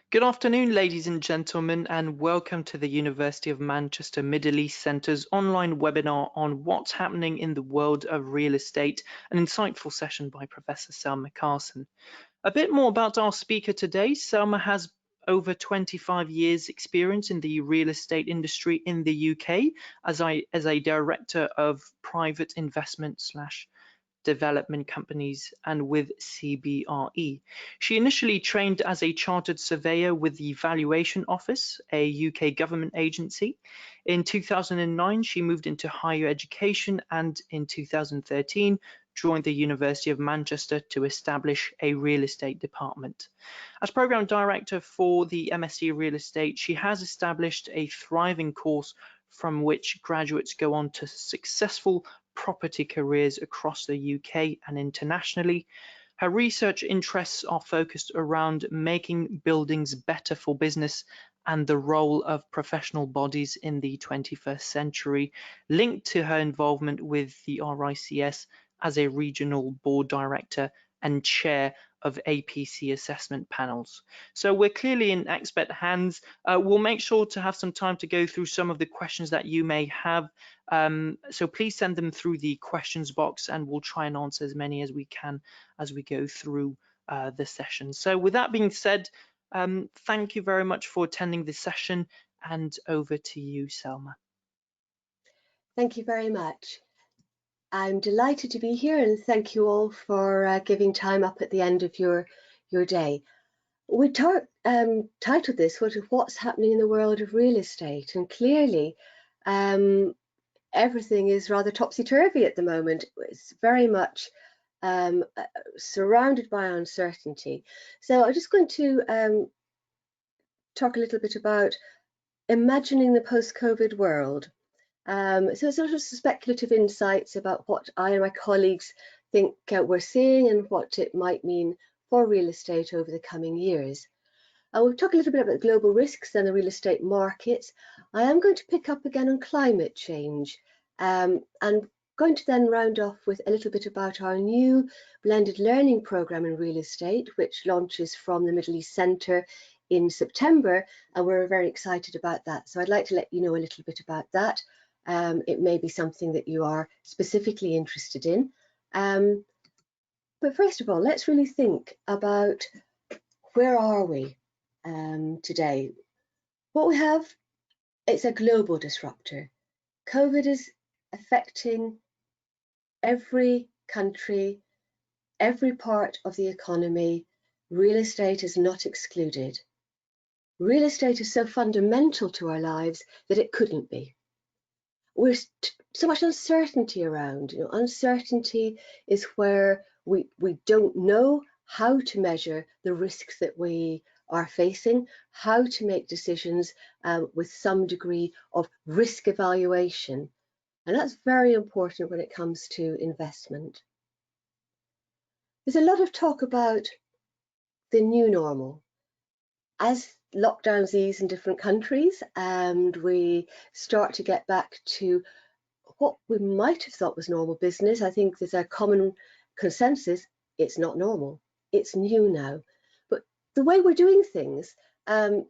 Good afternoon, ladies and gentlemen, and welcome to the University of Manchester Middle East Centre's online webinar on what's happening in the world of real estate, an insightful session by Professor Selma Carson. A bit more about our speaker today. Selma has over 25 years experience in the real estate industry in the UK as a director of private investment / development companies and with CBRE. She initially trained as a Chartered Surveyor with the Valuation Office, a UK government agency. In 2009, she moved into higher education and in 2013, joined the University of Manchester to establish a real estate department. As Programme Director for the MSc Real Estate, she has established a thriving course from which graduates go on to successful property careers across the UK and internationally. Her research interests are focused around making buildings better for business and the role of professional bodies in the 21st century, linked to her involvement with the RICS as a regional board director and chair of APC assessment panels. So we're clearly in expert hands. We'll make sure to have some time to go through some of the questions that you may have. So please send them through the questions box and we'll try and answer as many as we can as we go through the session. So with that being said, thank you very much for attending this session, and over to you, Selma. Thank you very much. I'm delighted to be here and thank you all for giving time up at the end of your day. We titled this What's Happening in the World of Real Estate, and clearly everything is rather topsy-turvy at the moment. It's very much surrounded by uncertainty. So I'm just going to talk a little bit about imagining the post-COVID world. So it's sort of speculative insights about what I and my colleagues think we're seeing and what it might mean for real estate over the coming years. We'll talk a little bit about global risks and the real estate markets. I am going to pick up again on climate change and going to then round off with a little bit about our new blended learning programme in real estate, which launches from the Middle East Centre in September, and we're very excited about that. So I'd like to let you know a little bit about that. It may be something that you are specifically interested in. But first of all, let's really think about where are we today. What we have, it's a global disruptor. COVID is affecting every country, every part of the economy. Real estate is not excluded. Real estate is so fundamental to our lives that it couldn't be. There's so much uncertainty around. Uncertainty is where we don't know how to measure the risks that we are facing, how to make decisions with some degree of risk evaluation. And that's very important when it comes to investment. There's a lot of talk about the new normal. As lockdowns ease in different countries and we start to get back to what we might have thought was normal business, I think there's a common consensus, it's not normal, it's new now. But the way we're doing things,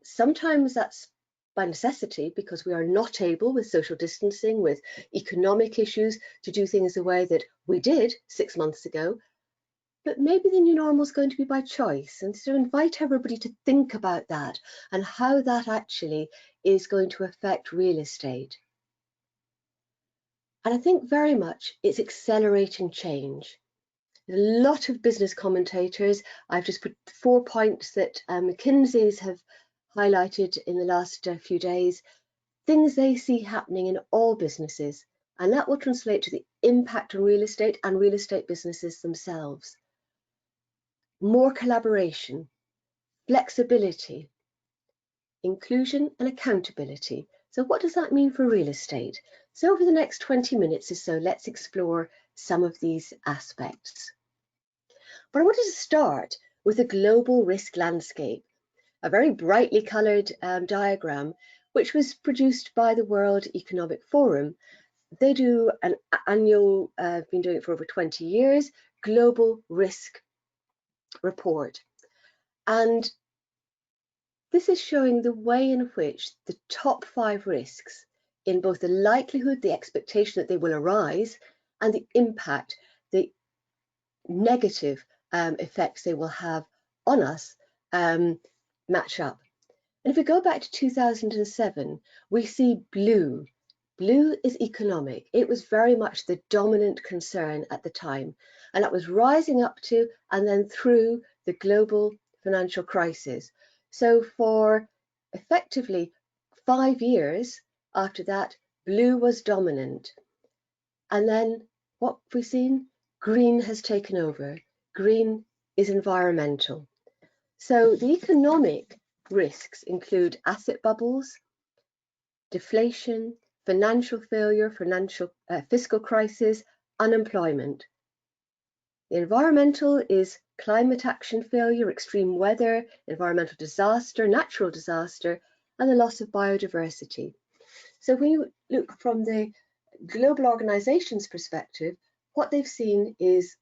sometimes that's by necessity because we are not able, with social distancing, with economic issues, to do things the way that we did 6 months ago. But maybe the new normal is going to be by choice, and so invite everybody to think about that and how that actually is going to affect real estate. And I think very much it's accelerating change. There's a lot of business commentators. I've just put 4 points that McKinsey's have highlighted in the last few days, things they see happening in all businesses, and that will translate to the impact on real estate and real estate businesses themselves. More collaboration, flexibility, inclusion and accountability. So what does that mean for real estate? So over the next 20 minutes or so, let's explore some of these aspects. But I wanted to start with a global risk landscape, a very brightly coloured diagram, which was produced by the World Economic Forum. They do an annual, been doing it for over 20 years, global risk report. And This is showing the way in which the top 5 risks, in both the likelihood, the expectation that they will arise, and the impact, the negative effects they will have on us, match up. And if we go back to 2007, we see blue. Blue is economic. It was very much the dominant concern at the time, and that was rising up to and then through the global financial crisis. So for effectively 5 years after that, blue was dominant. And then what we've seen? Green has taken over. Green is environmental. So the economic risks include asset bubbles, deflation, financial failure, fiscal crisis, unemployment. The environmental is climate action failure, extreme weather, environmental disaster, natural disaster, and the loss of biodiversity. So when you look from the global organization's perspective, what they've seen is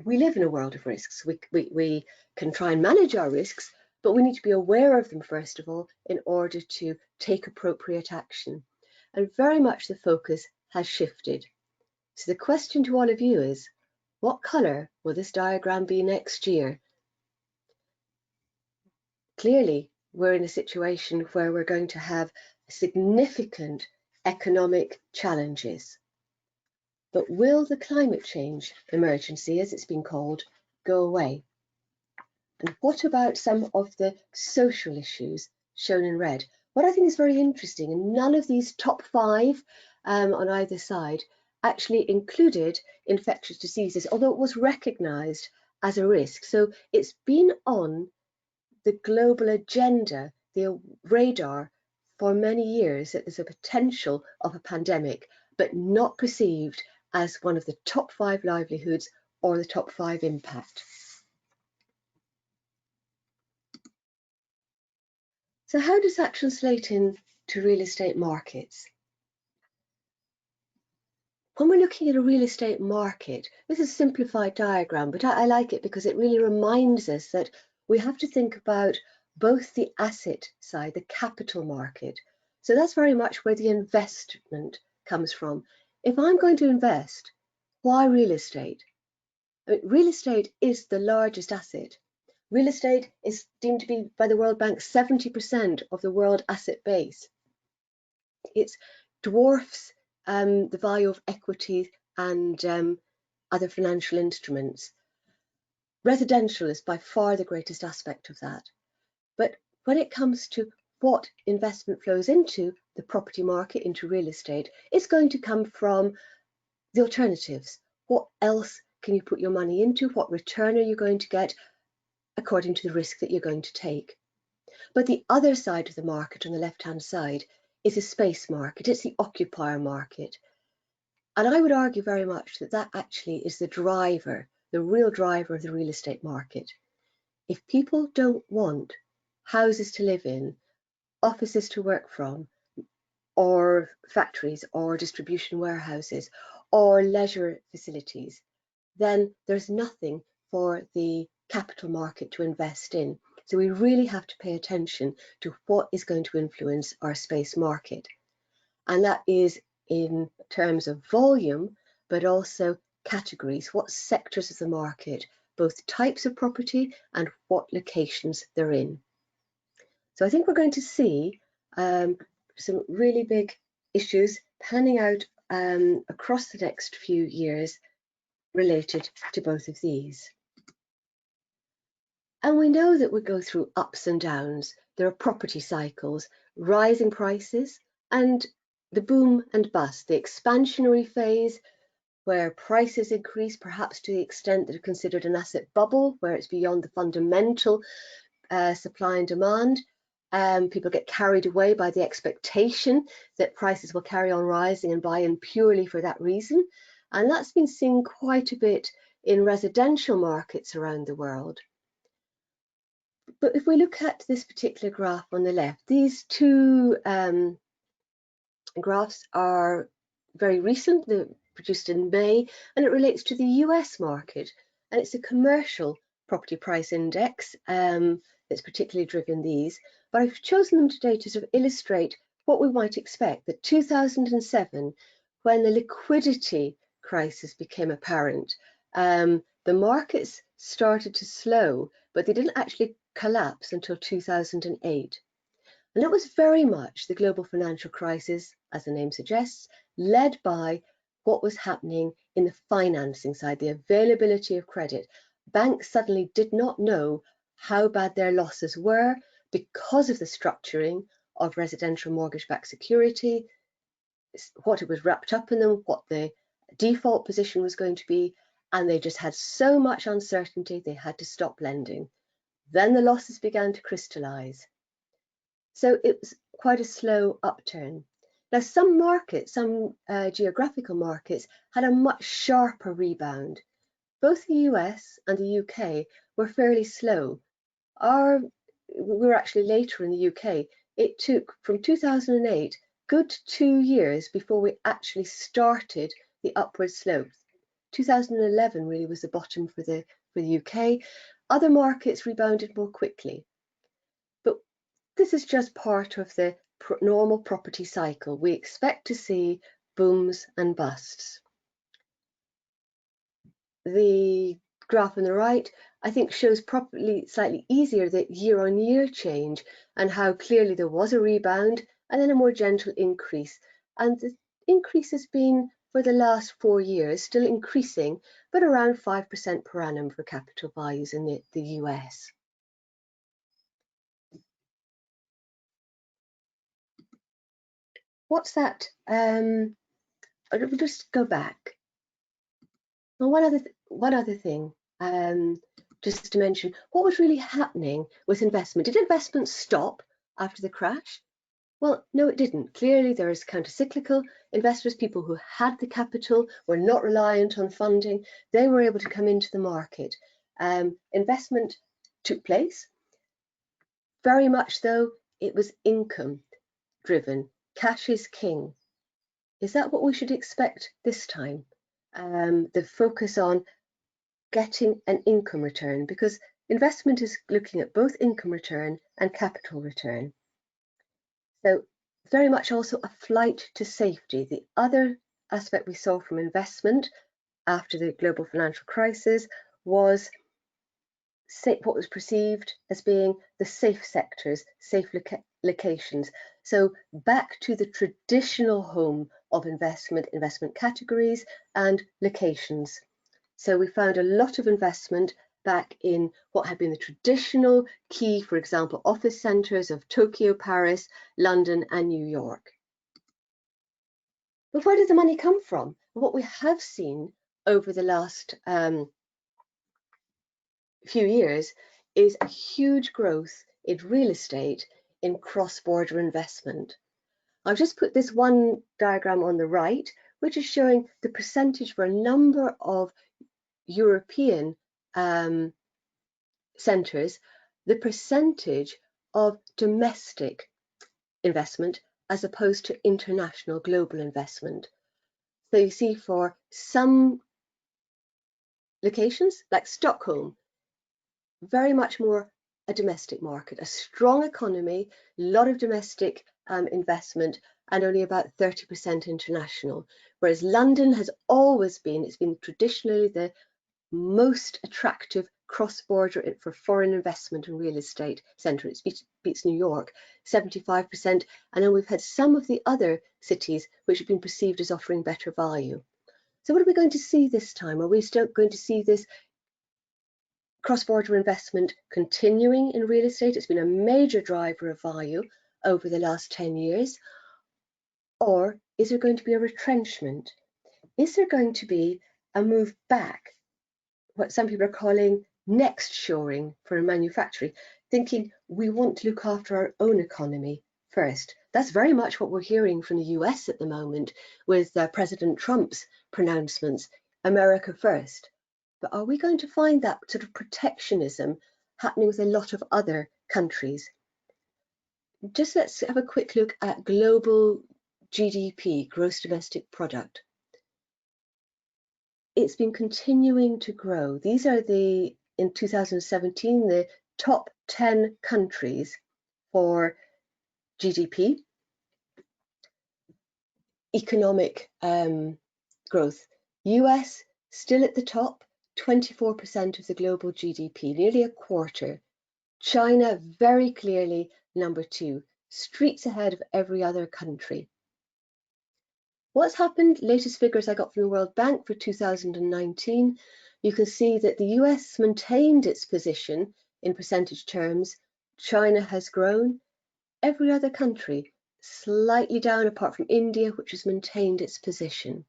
we live in a world of risks. We can try and manage our risks, but we need to be aware of them, first of all, in order to take appropriate action. And very much the focus has shifted. So the question to all of you is, what colour will this diagram be next year? Clearly, we're in a situation where we're going to have significant economic challenges. But will the climate change emergency, as it's been called, go away? And what about some of the social issues shown in red? What I think is very interesting, and none of these top 5 on either side actually included infectious diseases, although it was recognised as a risk. So it's been on the global agenda, the radar, for many years that there's a potential of a pandemic, but not perceived as one of the top 5 livelihoods or the top 5 impact. So how does that translate into real estate markets? When we're looking at a real estate market, this is a simplified diagram, but I like it because it really reminds us that we have to think about both the asset side, the capital market. So that's very much where the investment comes from. If I'm going to invest, why real estate? I mean, real estate is the largest asset. Real estate is deemed to be, by the World Bank, 70% of the world asset base. It dwarfs the value of equity and other financial instruments. Residential is by far the greatest aspect of that. But when it comes to what investment flows into the property market, into real estate, it's going to come from the alternatives. What else can you put your money into? What return are you going to get according to the risk that you're going to take? But the other side of the market, on the left-hand side, is a space market. It's the occupier market. And I would argue very much that that actually is the driver, the real driver of the real estate market. If people don't want houses to live in, offices to work from, or factories or distribution warehouses or leisure facilities, then there's nothing for the capital market to invest in. So we really have to pay attention to what is going to influence our space market. And that is in terms of volume, but also categories, what sectors of the market, both types of property and what locations they're in. So I think we're going to see some really big issues panning out across the next few years related to both of these. And we know that we go through ups and downs. There are property cycles, rising prices, and the boom and bust, the expansionary phase, where prices increase perhaps to the extent that are considered an asset bubble, where it's beyond the fundamental supply and demand. People get carried away by the expectation that prices will carry on rising and buy in purely for that reason. And that's been seen quite a bit in residential markets around the world. But if we look at this particular graph on the left, these two graphs are very recent. They're produced in May, and it relates to the US market, and it's a commercial property price index that's particularly driven these, but I've chosen them today to sort of illustrate what we might expect. That 2007, when the liquidity crisis became apparent, the markets started to slow, but they didn't actually collapse until 2008. And that was very much the global financial crisis, as the name suggests, led by what was happening in the financing side, the availability of credit. Banks suddenly did not know how bad their losses were because of the structuring of residential mortgage-backed security, what it was wrapped up in them, what the default position was going to be, and they just had so much uncertainty they had to stop lending. Then the losses began to crystallize. So it was quite a slow upturn. Now, some markets, some geographical markets, had a much sharper rebound. Both the US and the UK were fairly slow. We were actually later in the UK. It took from 2008, good 2 years before we actually started the upward slope. 2011 really was the bottom for the UK. Other markets rebounded more quickly. This is just part of the normal property cycle. We expect to see booms and busts. The graph on the right, I think, shows probably slightly easier the year-on-year change and how clearly there was a rebound and then a more gentle increase. And the increase has been, for the last 4 years, still increasing, but around 5% per annum for capital values in the US. What's that? I'll just go back. Well, one other thing, just to mention, what was really happening with investment? Did investment stop after the crash? Well, no, it didn't. Clearly, there is counter-cyclical investors, people who had the capital, were not reliant on funding. They were able to come into the market. Investment took place. Very much, though, it was income-driven. Cash is king. Is that what we should expect this time? The focus on getting an income return, because investment is looking at both income return and capital return. So very much also a flight to safety. The other aspect we saw from investment after the global financial crisis was what was perceived as being the safe sectors, safe locations. So back to the traditional home of investment categories and locations. So we found a lot of investment back in what had been the traditional key, for example, office centres of Tokyo, Paris, London and New York. But where did the money come from? What we have seen over the last few years is a huge growth in real estate in cross-border investment. I've just put this one diagram on the right, which is showing the percentage for a number of European centres, the percentage of domestic investment as opposed to international global investment. So you see for some locations like Stockholm, very much more a domestic market, a strong economy, a lot of domestic investment and only about 30% international. Whereas London has always been, it's been traditionally the most attractive cross-border for foreign investment and real estate centre. It beats New York, 75%. And then we've had some of the other cities which have been perceived as offering better value. So what are we going to see this time? Are we still going to see this cross-border investment continuing in real estate? It's been a major driver of value over the last 10 years. Or is there going to be a retrenchment? Is there going to be a move back, what some people are calling next shoring for manufacturing, thinking we want to look after our own economy first? That's very much what we're hearing from the US at the moment with President Trump's pronouncements, America first. But are we going to find that sort of protectionism happening with a lot of other countries? Just let's have a quick look at global GDP, gross domestic product. It's been continuing to grow. These are the in 2017 the top 10 countries for GDP, economic growth. US still at the top, 24% of the global GDP, nearly a quarter. China very clearly number 2, streets ahead of every other country. What's happened? Latest figures I got from the World Bank for 2019, you can see that the US maintained its position in percentage terms. China has grown. Every other country slightly down, apart from India, which has maintained its position.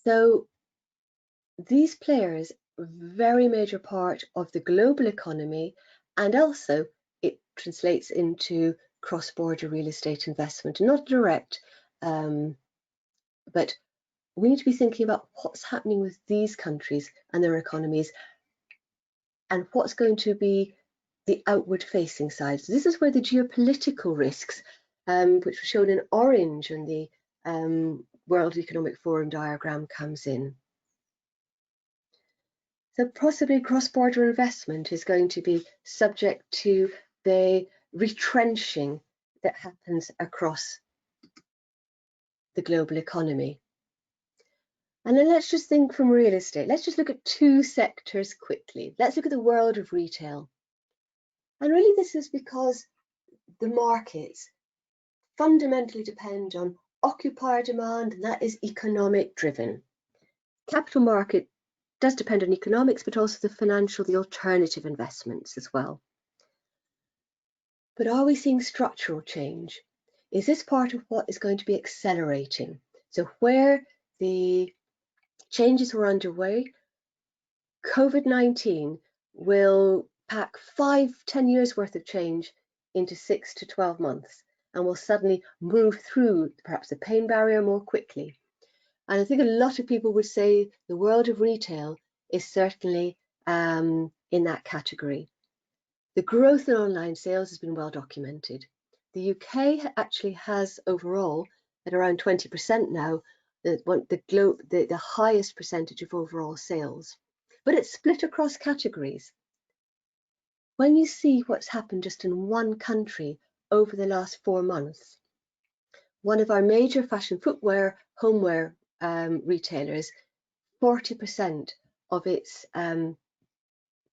So these players are a very major part of the global economy, and also it translates into cross-border real estate investment. Not direct, but we need to be thinking about what's happening with these countries and their economies, and what's going to be the outward facing side. So this is where the geopolitical risks, which were shown in orange on the World Economic Forum diagram, comes in. So possibly cross-border investment is going to be subject to the retrenching that happens across the global economy. And then let's just think from real estate. Let's just look at 2 sectors quickly. Let's look at the world of retail. And really this is because the markets fundamentally depend on occupier demand, and that is economic driven. Capital market does depend on economics, but also the financial, the alternative investments as well. But are we seeing structural change? Is this part of what is going to be accelerating? So where the changes were underway, COVID-19 will pack 5-10 years worth of change into 6 to 12 months, and will suddenly move through perhaps the pain barrier more quickly. And I think a lot of people would say the world of retail is certainly in that category. The growth in online sales has been well documented. The UK actually has overall, at around 20% now, the highest percentage of overall sales, but it's split across categories. When you see what's happened just in one country over the last 4 months, one of our major fashion footwear, homeware retailers, 40% of its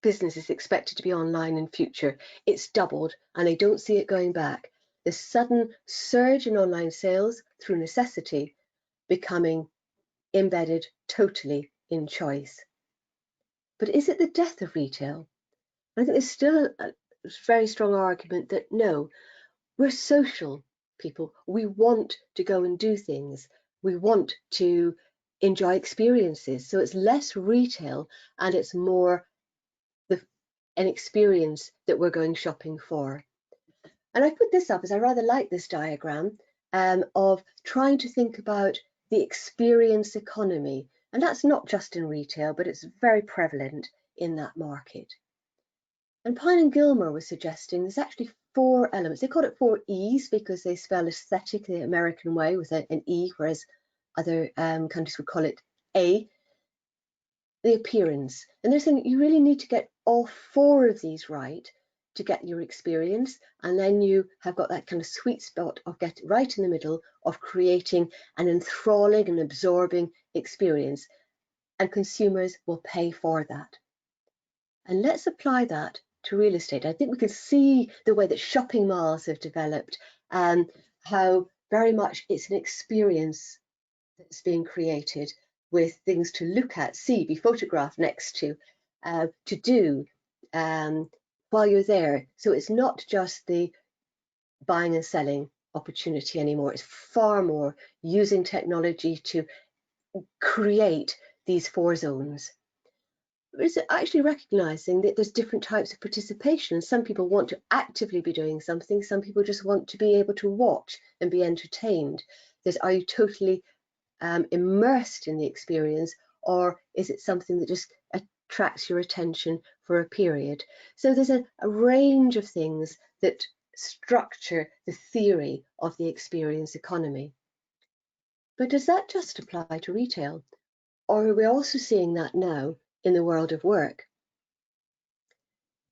business is expected to be online in future. It's doubled, and I don't see it going back. The sudden surge in online sales through necessity becoming embedded totally in choice. But is it the death of retail? I think there's still a very strong argument that no, we're social people. We want to go and do things. We want to enjoy experiences. So it's less retail and it's more an experience that we're going shopping for. And I put this up as I rather like this diagram of trying to think about the experience economy. And that's not just in retail, but it's very prevalent in that market. And Pine and Gilmer was suggesting there's actually 4 elements. They call it 4 E's because they spell aesthetic the American way with an E, whereas other countries would call it A. The appearance. And they're saying you really need to get all 4 of these right to get your experience, and then you have got that kind of sweet spot of getting right in the middle of creating an enthralling and absorbing experience, and consumers will pay for that. And let's apply that to real estate. I think we can see the way that shopping malls have developed and how very much it's an experience that's being created with things to look at, see, be photographed next to do while you're there. So it's not just the buying and selling opportunity anymore. It's far more using technology to create these 4 zones. It's actually recognizing that there's different types of participation. Some people want to actively be doing something. Some people just want to be able to watch and be entertained. Are you totally immersed in the experience, or is it something that just attracts your attention for a period? So there's a range of things that structure the theory of the experience economy. But does that just apply to retail? Or are we also seeing that now in the world of work?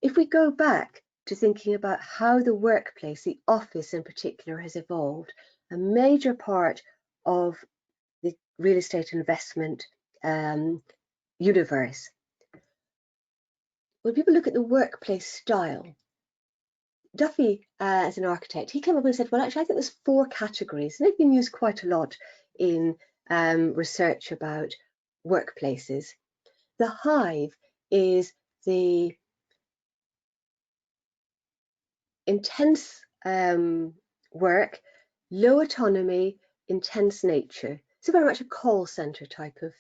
If we go back to thinking about how the workplace, the office in particular, has evolved, a major part of the real estate investment universe, when people look at the workplace style, Duffy, as an architect, he came up and said, well, actually, I think there's 4 categories, and they've been used quite a lot in research about workplaces. The hive is the intense work, low autonomy, intense nature. So very much a call center type of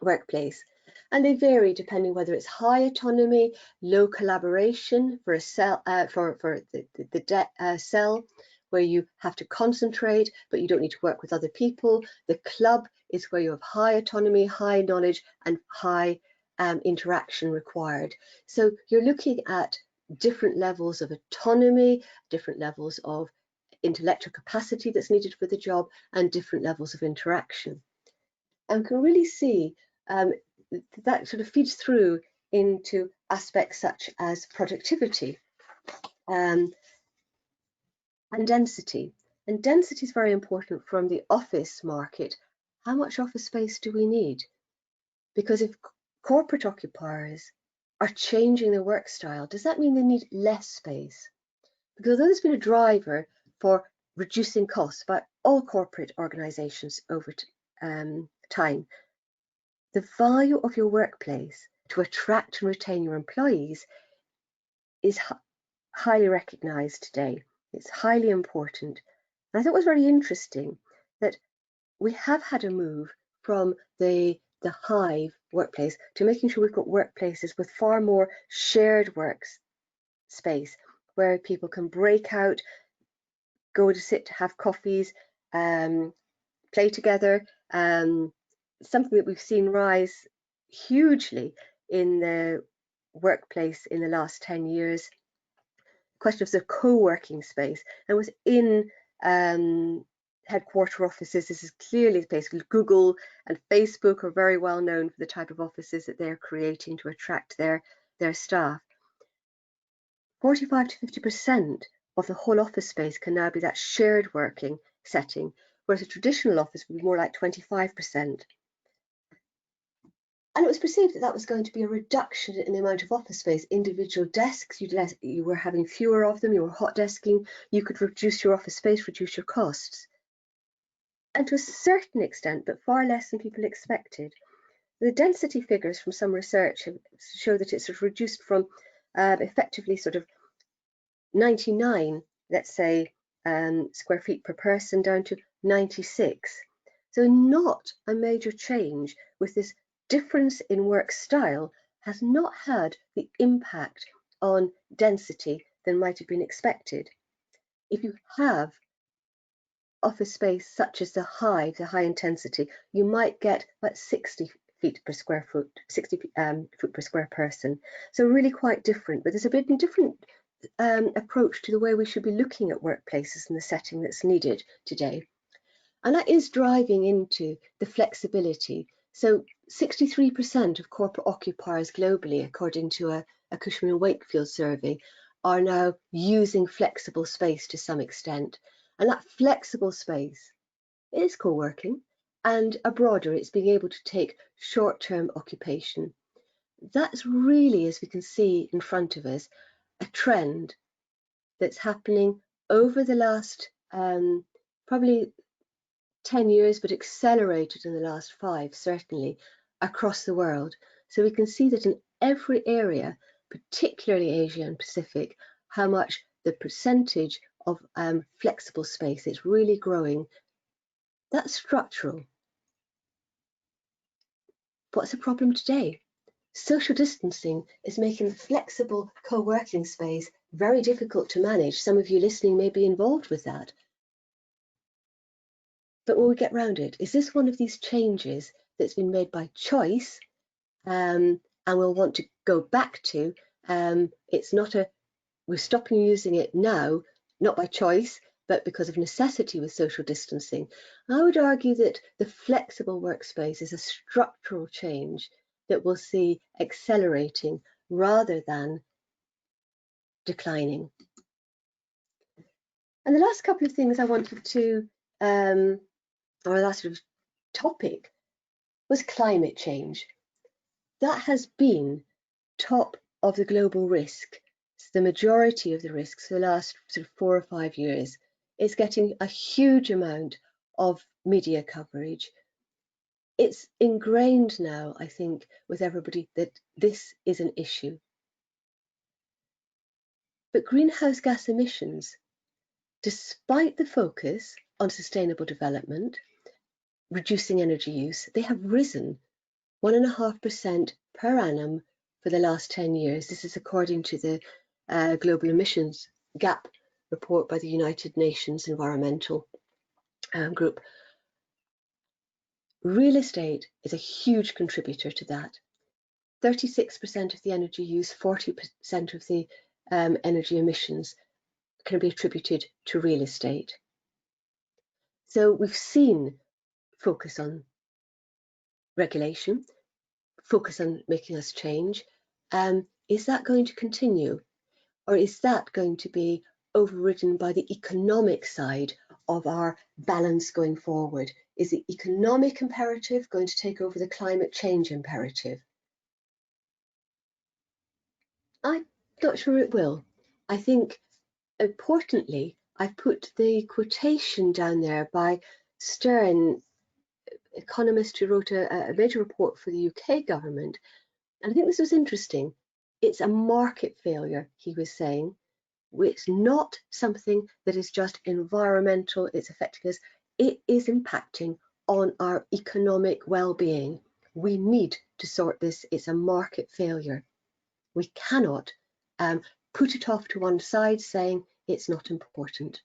workplace. And they vary depending whether it's high autonomy, low collaboration for a cell, for the cell, where you have to concentrate, but you don't need to work with other people. The club is where you have high autonomy, high knowledge, and high interaction required. So you're looking at different levels of autonomy, different levels of intellectual capacity that's needed for the job, and different levels of interaction. And can really see that sort of feeds through into aspects such as productivity and density. And density is very important from the office market. How much office space do we need? Because if corporate occupiers are changing their work style, does that mean they need less space? Because although there's been a driver for reducing costs by all corporate organizations over time, the value of your workplace to attract and retain your employees is highly recognized today. It's highly important. And I thought it was very interesting that we have had a move from the hive workplace to making sure we've got workplaces with far more shared workspace, where people can break out, go to sit, have coffees, play together. Something that we've seen rise hugely in the workplace in the last 10 years. Question of the co-working space, and within headquarter offices, this is clearly the place. Google and Facebook are very well known for the type of offices that they're creating to attract their staff. 45 to 50% of the whole office space can now be that shared working setting, whereas a traditional office would be more like 25%. And it was perceived that that was going to be a reduction in the amount of office space. Individual desks, you were having fewer of them, you were hot desking, you could reduce your office space, reduce your costs. And to a certain extent, but far less than people expected. The density figures from some research show that it's sort of reduced from effectively sort of 99, let's say, square feet per person down to 96. So not a major change. With this difference in work style has not had the impact on density than might have been expected. If you have office space such as the hive, the high intensity, you might get about 60 feet per square foot, 60 foot per square person. So really quite different, but there's a bit different approach to the way we should be looking at workplaces in the setting that's needed today. And that is driving into the flexibility. So 63% of corporate occupiers globally, according to a Cushman & Wakefield survey, are now using flexible space to some extent. And that flexible space is co-working, and a broader, it's being able to take short-term occupation. That's really, as we can see in front of us, a trend that's happening over the last probably 10 years, but accelerated in the last 5, certainly, across the world. So we can see that in every area, particularly Asia and Pacific, how much the percentage of flexible space is really growing. That's structural. What's the problem today? Social distancing is making the flexible co-working space very difficult to manage. Some of you listening may be involved with that. But will we get around it? Is this one of these changes that's been made by choice and we'll want to go back to? It's not we're stopping using it now, not by choice, but because of necessity with social distancing. I would argue that the flexible workspace is a structural change that we'll see accelerating rather than declining. And the last couple of things I wanted to, or the last sort of topic, was climate change. That has been top of the global risk. It's the majority of the risks for the last sort of 4 or 5 years. It's getting a huge amount of media coverage. It's ingrained now, I think, with everybody that this is an issue. But greenhouse gas emissions, despite the focus on sustainable development, reducing energy use, they have risen 1.5% per annum for the last 10 years. This is according to the Global Emissions Gap report by the United Nations Environmental Group. Real estate is a huge contributor to that. 36% of the energy use, 40% of the energy emissions can be attributed to real estate. So we've seen focus on regulation, focus on making us change. Is that going to continue? Or is that going to be overridden by the economic side of our balance going forward? Is the economic imperative going to take over the climate change imperative? I'm not sure it will. I think, importantly, I've put the quotation down there by Stern, economist who wrote a major report for the UK government. And I think this was interesting. It's a market failure, he was saying. It's not something that is just environmental, it's affecting us. It is impacting on our economic well-being. We need to sort this. It's a market failure. We cannot put it off to one side saying it's not important.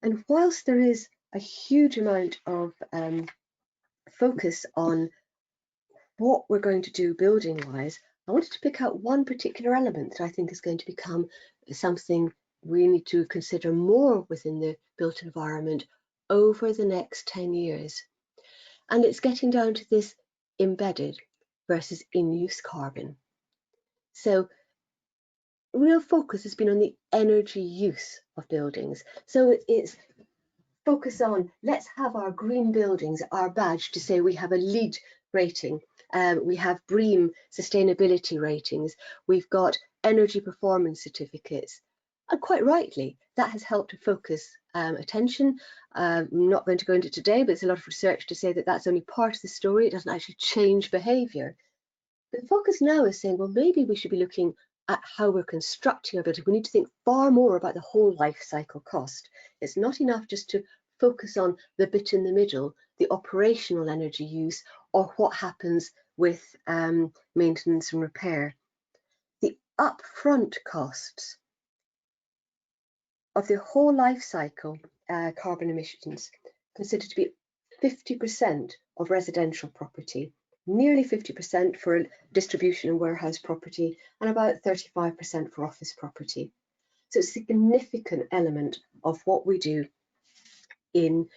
And whilst there is a huge amount of focus on what we're going to do building-wise, I wanted to pick out one particular element that I think is going to become something we need to consider more within the built environment over the next 10 years. And it's getting down to this embedded versus in-use carbon. So real focus has been on the energy use of buildings. So it's focus on, let's have our green buildings, our badge to say we have a LEED rating. We have BREEAM sustainability ratings. We've got energy performance certificates. And quite rightly, that has helped to focus attention. I'm not going to go into it today, but there's a lot of research to say that that's only part of the story. It doesn't actually change behaviour. The focus now is saying, well, maybe we should be looking at how we're constructing our building. We need to think far more about the whole life cycle cost. It's not enough just to focus on the bit in the middle, the operational energy use, or what happens with maintenance and repair. The upfront costs of the whole life cycle carbon emissions considered to be 50% of residential property, nearly 50% for distribution and warehouse property, and about 35% for office property. So it's a significant element of what we do in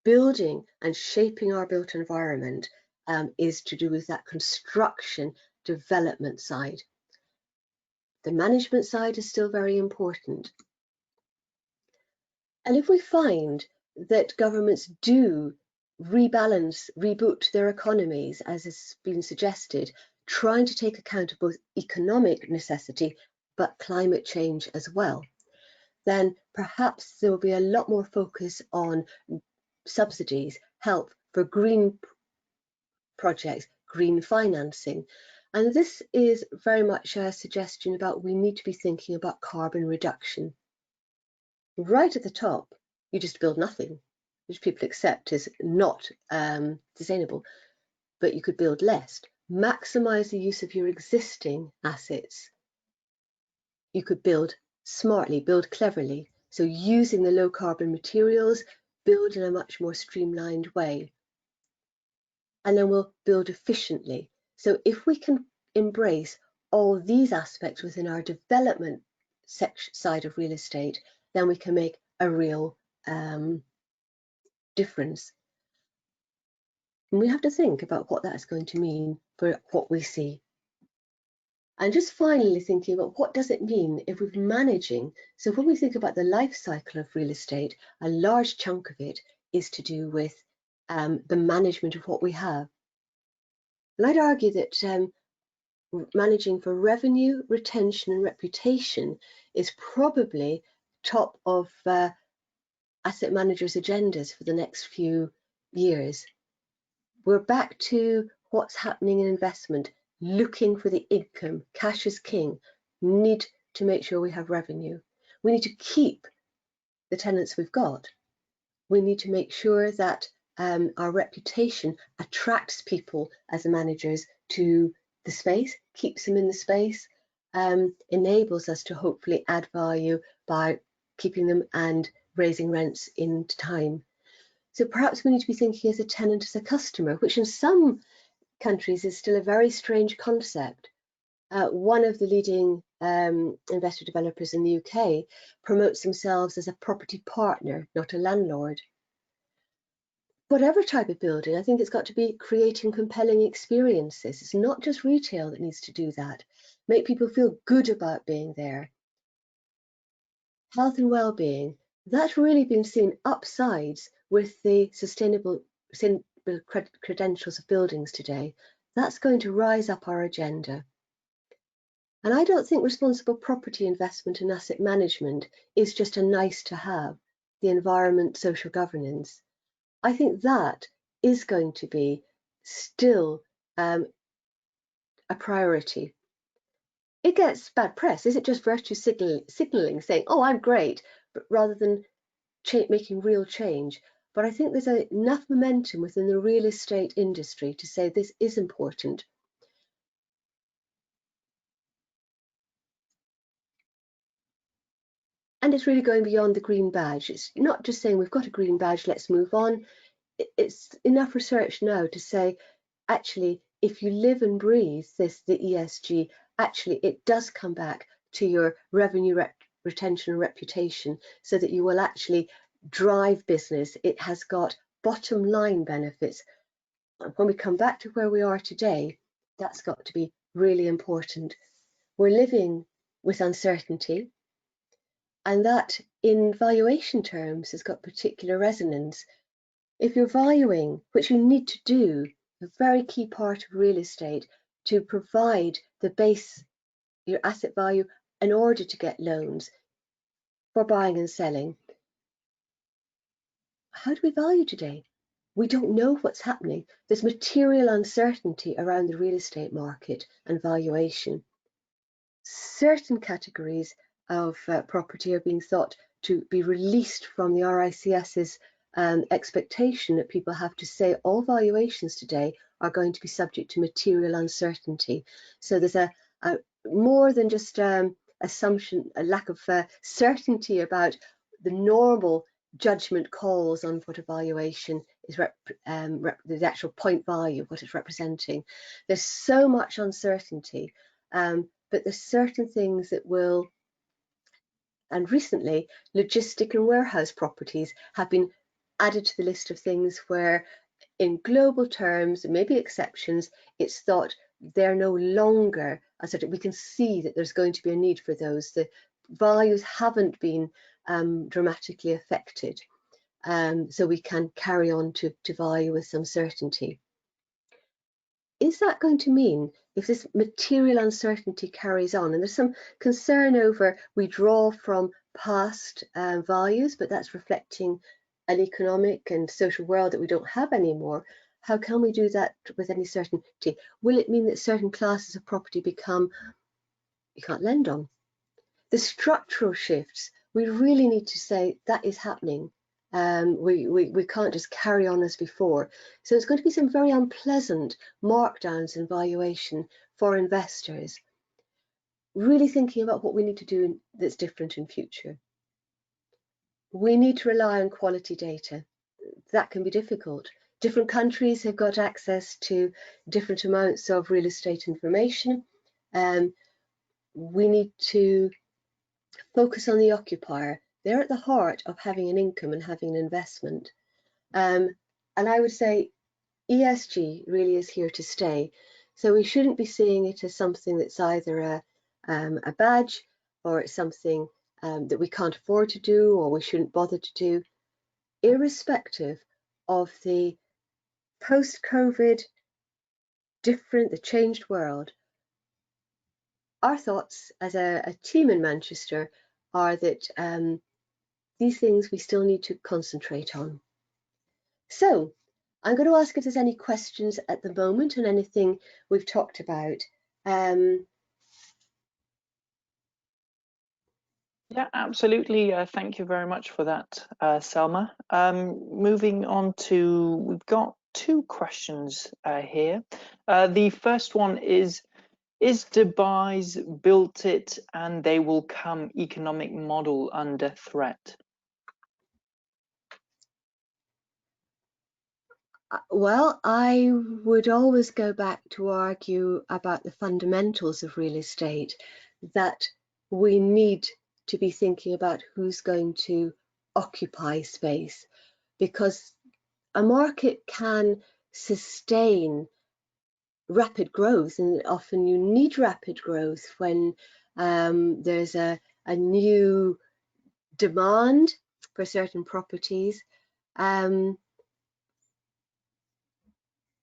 building and shaping our built environment is to do with that construction development side. The management side is still very important. And if we find that governments do rebalance, reboot their economies, as has been suggested, trying to take account of both economic necessity but climate change as well, then perhaps there will be a lot more focus on subsidies, help for green projects, green financing. And this is very much a suggestion about we need to be thinking about carbon reduction. Right at the top, you just build nothing, which people accept as not sustainable, but you could build less, maximize the use of your existing assets. You could build smartly, build cleverly, so using the low carbon materials, build in a much more streamlined way. And then we'll build efficiently. So if we can embrace all these aspects within our development side of real estate, then we can make a real difference. And we have to think about what that's going to mean for what we see. And just finally thinking about what does it mean if we're managing. So when we think about the life cycle of real estate, a large chunk of it is to do with the management of what we have. And I'd argue that managing for revenue, retention and reputation is probably top of asset managers' agendas for the next few years. We're back to what's happening in investment, looking for the income. Cash is king. We need to make sure we have revenue. We need to keep the tenants we've got. We need to make sure that our reputation attracts people as managers to the space, keeps them in the space, enables us to hopefully add value by keeping them and raising rents in time. So perhaps we need to be thinking as a tenant as a customer, which in some countries is still a very strange concept. One of the leading investor developers in the UK promotes themselves as a property partner, not a landlord. Whatever type of building, I think it's got to be creating compelling experiences. It's not just retail that needs to do that. Make people feel good about being there. Health and well-being, that's really been seen upsides with the sustainable credentials of buildings today. That's going to rise up our agenda. And I don't think responsible property investment and asset management is just a nice to have, the environment, social governance. I think that is going to be still a priority. It gets bad press. Is it just virtue signaling, saying, oh, I'm great, but rather than making real change? But I think there's enough momentum within the real estate industry to say this is important. And it's really going beyond the green badge. It's not just saying we've got a green badge, let's move on. It's enough research now to say, actually, if you live and breathe this, the ESG, actually it does come back to your revenue, retention and reputation, so that you will actually drive business. It has got bottom line benefits. When we come back to where we are today, that's got to be really important. We're living with uncertainty, and that in valuation terms has got particular resonance. If you're valuing, which you need to do, a very key part of real estate to provide the base, your asset value, in order to get loans for buying and selling. How do we value today? We don't know what's happening. There's material uncertainty around the real estate market and valuation. Certain categories of property are being thought to be released from the RICS's expectation that people have to say all valuations today are going to be subject to material uncertainty. So there's a more than just assumption, a lack of certainty about the normal judgment calls on what a valuation is, the actual point value, what it's representing. There's so much uncertainty, but there's certain things that will, and recently logistic and warehouse properties have been added to the list of things where in global terms, maybe exceptions, it's thought they're no longer, we can see that there's going to be a need for those. The values haven't been dramatically affected, so we can carry on to value with some certainty. Is that going to mean, if this material uncertainty carries on, and there's some concern over we draw from past values, but that's reflecting an economic and social world that we don't have anymore, how can we do that with any certainty? Will it mean that certain classes of property become, you can't lend on? The structural shifts, we really need to say that is happening. We can't just carry on as before. So it's going to be some very unpleasant markdowns in valuation for investors. Really thinking about what we need to do that's different in future. We need to rely on quality data. That can be difficult. Different countries have got access to different amounts of real estate information. We need to focus on the occupier. They're at the heart of having an income and having an investment. And I would say ESG really is here to stay. So we shouldn't be seeing it as something that's either a badge, or it's something that we can't afford to do, or we shouldn't bother to do. Irrespective of the post-COVID, the changed world, our thoughts as a team in Manchester are that these things we still need to concentrate on. So I'm going to ask if there's any questions at the moment on anything we've talked about. Yeah, absolutely. Thank you very much for that, Selma. Moving on to, we've got two questions here. The first one is Dubai's built it and they will come economic model under threat? Well, I would always go back to argue about the fundamentals of real estate, that we need to be thinking about who's going to occupy space, because a market can sustain rapid growth, and often you need rapid growth when there's a new demand for certain properties.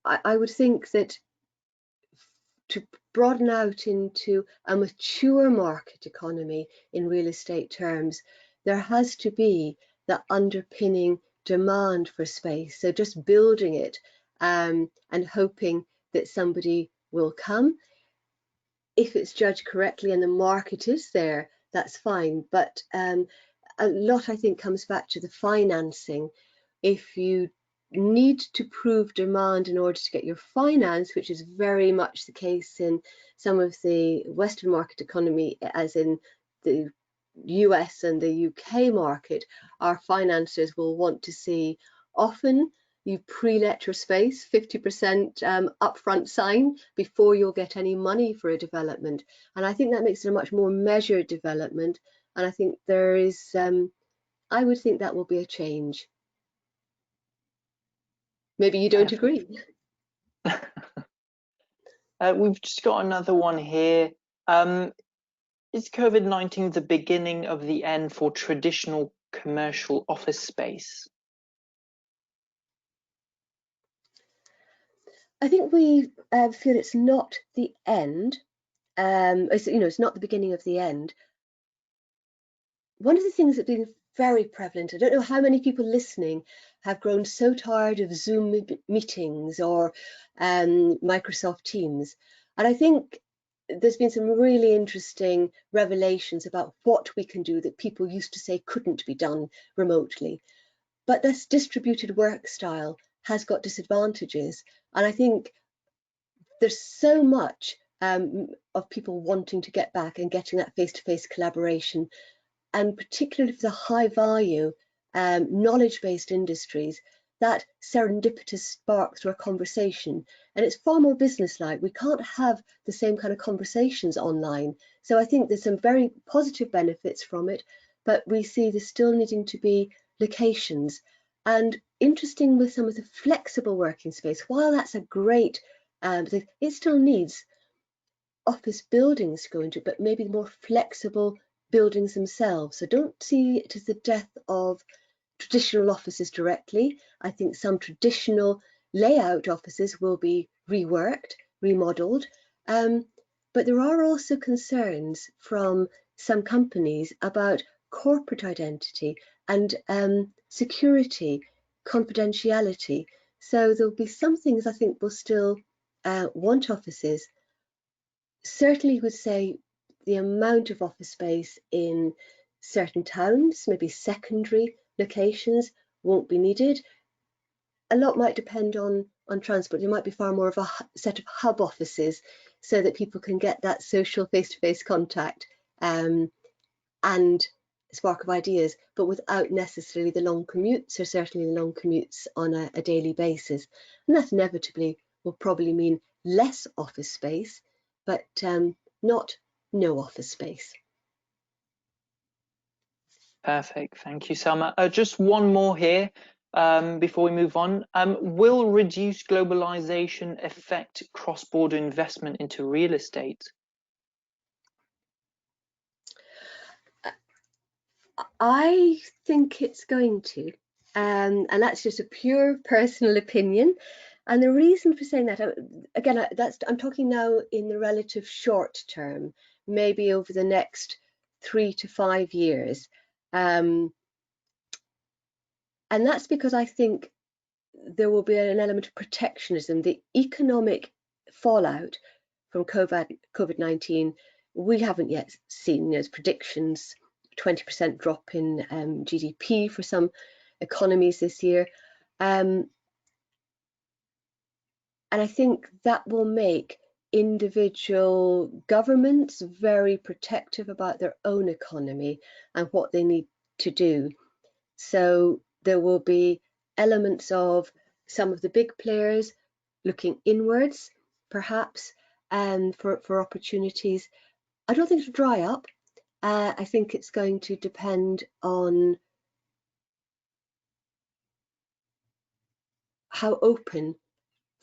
I would think that to broaden out into a mature market economy in real estate terms, there has to be that underpinning demand for space. So just building it and hoping that somebody will come, if it's judged correctly and the market is there, that's fine. But a lot, I think, comes back to the financing. If you need to prove demand in order to get your finance, which is very much the case in some of the Western market economy, as in the US and the UK market, our financiers will want to see often you pre-let your space, 50% upfront sign before you'll get any money for a development. And I think that makes it a much more measured development. And I think there is, I would think that will be a change. Maybe you don't agree. We've just got another one here. Is COVID-19 the beginning of the end for traditional commercial office space? I think we feel it's not the end. It's not the beginning of the end. One of the things that's been very prevalent, I don't know how many people listening have grown so tired of Zoom meetings or Microsoft Teams. And I think there's been some really interesting revelations about what we can do that people used to say couldn't be done remotely. But this distributed work style has got disadvantages. And I think there's so much of people wanting to get back and getting that face-to-face collaboration, and particularly for the high value knowledge-based industries, that serendipitous spark through a conversation. And it's far more business-like. We can't have the same kind of conversations online. So I think there's some very positive benefits from it, but we see there's still needing to be locations. And interesting with some of the flexible working space, while that's a great, it still needs office buildings to go into, but maybe more flexible buildings themselves. So don't see it as the death of traditional offices directly. I think some traditional layout offices will be reworked, remodeled, but there are also concerns from some companies about corporate identity and security, confidentiality. So there'll be some things I think will still want offices. Certainly would say the amount of office space in certain towns, maybe secondary locations, won't be needed. A lot might depend on transport. There might be far more of a set of hub offices so that people can get that social face-to-face contact and spark of ideas, but without necessarily the long commutes, or certainly the long commutes on a daily basis. And that inevitably will probably mean less office space, but not no office space. Perfect, thank you, Selma. Just one more here. before we move on. Will reduced globalization affect cross-border investment into real estate? I think it's going to, and that's just a pure personal opinion. And the reason for saying that, again, I'm talking now in the relative short term, maybe over the next 3 to 5 years. And that's because I think there will be an element of protectionism. The economic fallout from COVID-19, we haven't yet seen. There's predictions, 20% drop in GDP for some economies this year. And I think that will make individual governments very protective about their own economy and what they need to do. So there will be elements of some of the big players looking inwards, perhaps, and for opportunities. I don't think it'll dry up. I think it's going to depend on how open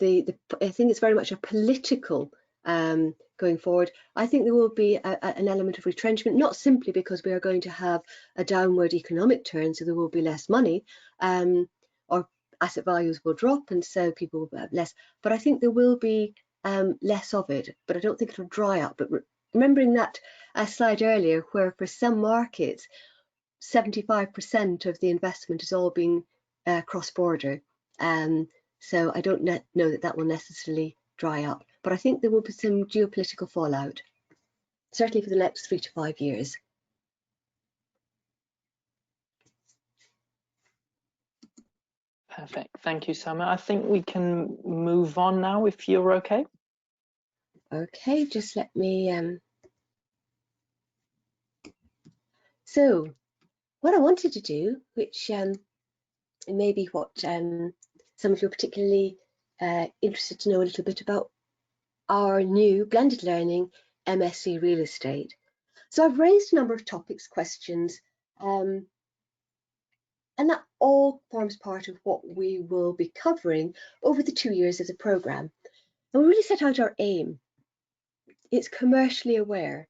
I think it's very much a political going forward. I think there will be an element of retrenchment, not simply because we are going to have a downward economic turn, so there will be less money, or asset values will drop, and so people will have less. But I think there will be less of it, but I don't think it'll dry up. But remembering that slide earlier, where for some markets, 75% of the investment is all being cross-border. So I don't know that will necessarily dry up, but I think there will be some geopolitical fallout, certainly for the next 3 to 5 years. Perfect. Thank you, Selma. I think we can move on now if you're okay. Okay, just let me. So what I wanted to do, which may be what some of you are particularly interested to know a little bit about, our new blended learning MSc Real Estate. So I've raised a number of topics, questions, and that all forms part of what we will be covering over the 2 years of the programme. And we really set out our aim. It's commercially aware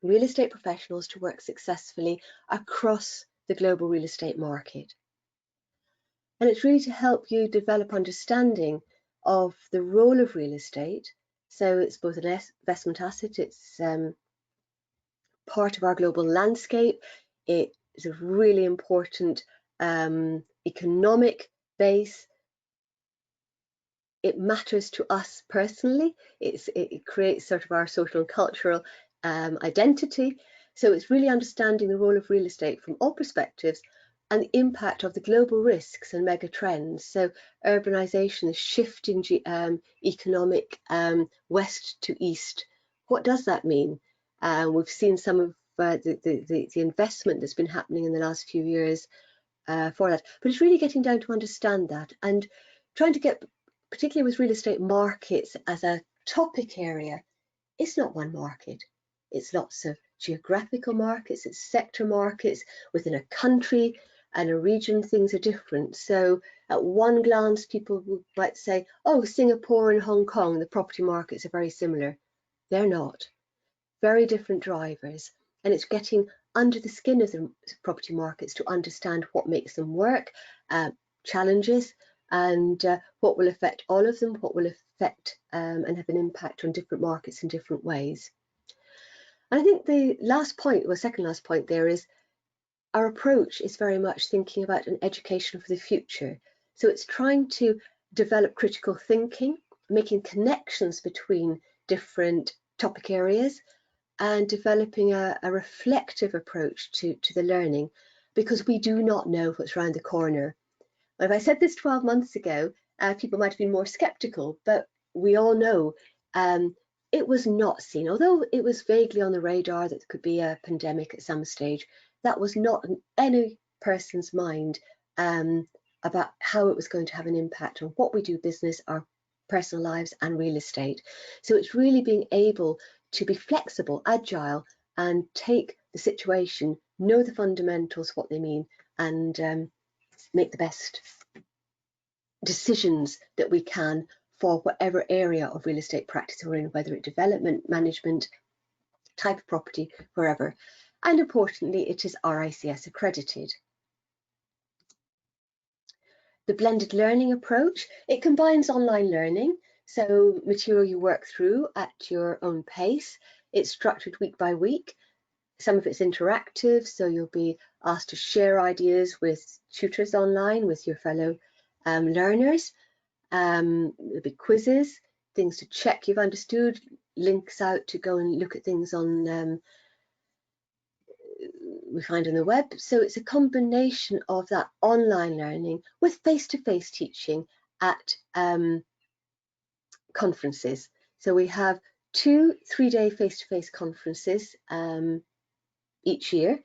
real estate professionals to work successfully across the global real estate market. And it's really to help you develop understanding of the role of real estate. So it's both an investment asset, it's part of our global landscape. It is a really important economic base. It matters to us personally. It creates sort of our social and cultural identity. So it's really understanding the role of real estate from all perspectives and the impact of the global risks and mega trends. So urbanization is shifting economic west to east. What does that mean? We've seen some of the investment that's been happening in the last few years for that. But it's really getting down to understand that and trying to get, particularly with real estate markets as a topic area, it's not one market. It's lots of geographical markets, it's sector markets within a country and a region. Things are different. So at one glance, people might say, oh, Singapore and Hong Kong, the property markets are very similar. They're not. Very different drivers. And it's getting under the skin of the property markets to understand what makes them work, challenges, and what will affect all of them, what will affect and have an impact on different markets in different ways. And I think the last point, or second last point there, is our approach is very much thinking about an education for the future. So it's trying to develop critical thinking, making connections between different topic areas, and developing a reflective approach to the learning, because we do not know what's around the corner. If I said this 12 months ago, people might have been more skeptical, but we all know it was not seen, although it was vaguely on the radar that there could be a pandemic at some stage. That was not in any person's mind about how it was going to have an impact on what we do business, our personal lives and real estate. So it's really being able to be flexible, agile, and take the situation, know the fundamentals, what they mean, and make the best decisions that we can for whatever area of real estate practice we're in, whether it's development, management, type of property, wherever. And importantly, it is RICS accredited. The blended learning approach, it combines online learning, so material you work through at your own pace. It's structured week by week. Some of it's interactive, so you'll be asked to share ideas with tutors online, with your fellow learners. There'll be quizzes, things to check you've understood, links out to go and look at things on we find on the web. So it's a combination of that online learning with face-to-face teaching at conferences. So we have 2 3-day face-to-face conferences each year.